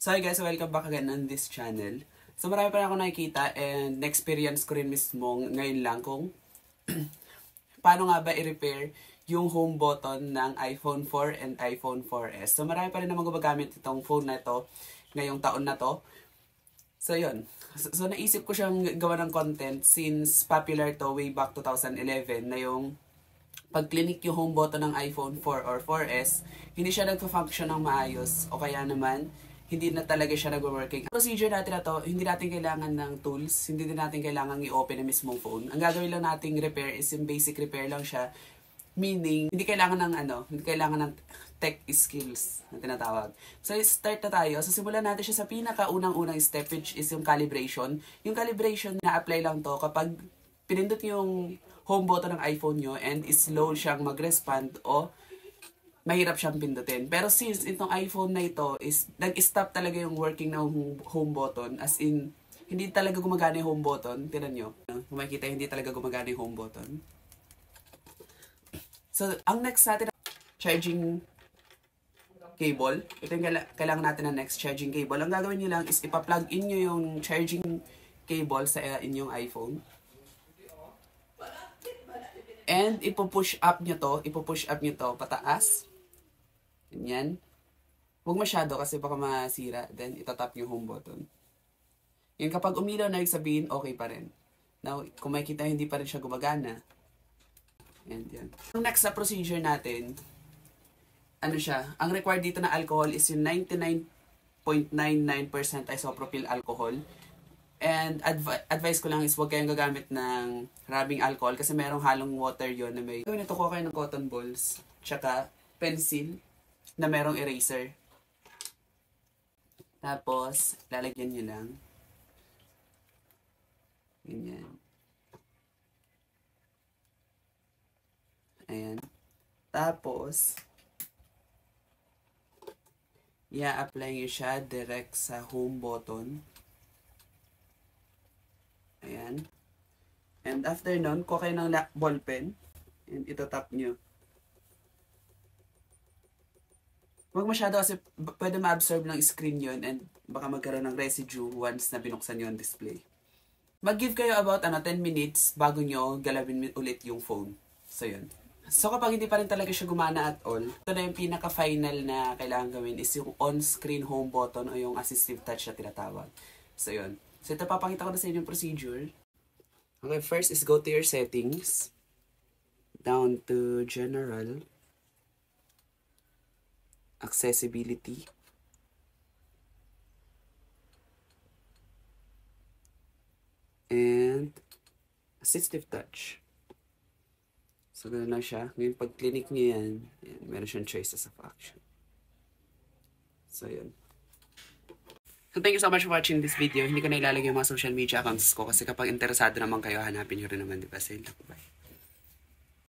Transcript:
So hi guys, welcome back again on this channel. So marami pa rin ako nakikita and na-experience ko rin mismong ngayon lang kung paano nga ba i-repair yung home button ng iPhone 4 and iPhone 4S. So marami pa rin naman gumagamit itong phone na ito ngayong taon na to. So yun. So naisip ko siyang gawa ng content since popular to way back 2011 na yung pag-clinic yung home button ng iPhone 4 or 4S, hindi siya nagpa-function ng maayos o kaya naman hindi na talaga siya nag-working. Procedure natin na to, hindi natin kailangan ng tools, hindi din natin kailangan i-open na mismong phone. Ang gagawin lang nating repair is yung basic repair lang siya. Meaning, hindi kailangan ng tech skills na tinatawag. So, start na tayo. So, simulan natin siya sa pinakaunang-unang step, which is yung calibration. Yung calibration na apply lang to kapag pinindot yung home button ng iPhone nyo and slow siyang mag-respond o mahirap siyang pindutin. Pero since itong iPhone na ito is nag-stop talaga yung working ng home button, as in, hindi talaga gumagana yung home button. Tignan nyo. Kung makikita, hindi talaga gumagana yung home button. So, ang next natin, charging cable. Ito yung kailangan natin na next, charging cable. Ang gagawin nyo lang is ipa-plug in nyo yung charging cable sa inyong iPhone. And ipo-push up nyo to pataas. Ganyan. Huwag masyado kasi baka masira. Then, itatap yung home button. Yan, kapag umilaw na, sabihin, okay pa rin. Now, kung makikita hindi pa rin siya gumagana. And yan. Ang next na procedure natin, ano siya, ang required dito na alcohol is yung 99.99% isopropyl alcohol. And advice ko lang is huwag kayong gagamit ng rubbing alcohol kasi merong halong water yon na may gawin ito ko kayo ng cotton balls tsaka pencil na merong eraser. Tapos, lalagyan nyo lang. Ganyan. Ayan. Tapos, i-apply nyo siya direct sa home button. Ayan. And after nun, kuha kayo ng ball pen and itatap nyo. Huwag masyado kasi pwede ma-absorb ng screen yon and baka magkaroon ng residue once na binuksan nyo ang display. Mag-give kayo about 10 minutes bago nyo galawin ulit yung phone. So yun. So kapag hindi pa rin talaga siya gumana at all, ito na yung pinaka-final na kailangan gawin is yung on-screen home button o yung assistive touch na tinatawag. So yun. So ito papakita ko na sa inyo yung procedure. Okay, first is go to your settings. Down to general. Accessibility. And assistive touch. So ganoon na siya. Ngayon pag clinic niyo yan, meron siyang choices of action. So yun. So thank you so much for watching this video. Hindi ko na ilalagay yung mga social media accounts ko kasi kapag interesado naman kayo, hanapin nyo rin naman, di ba? Bye.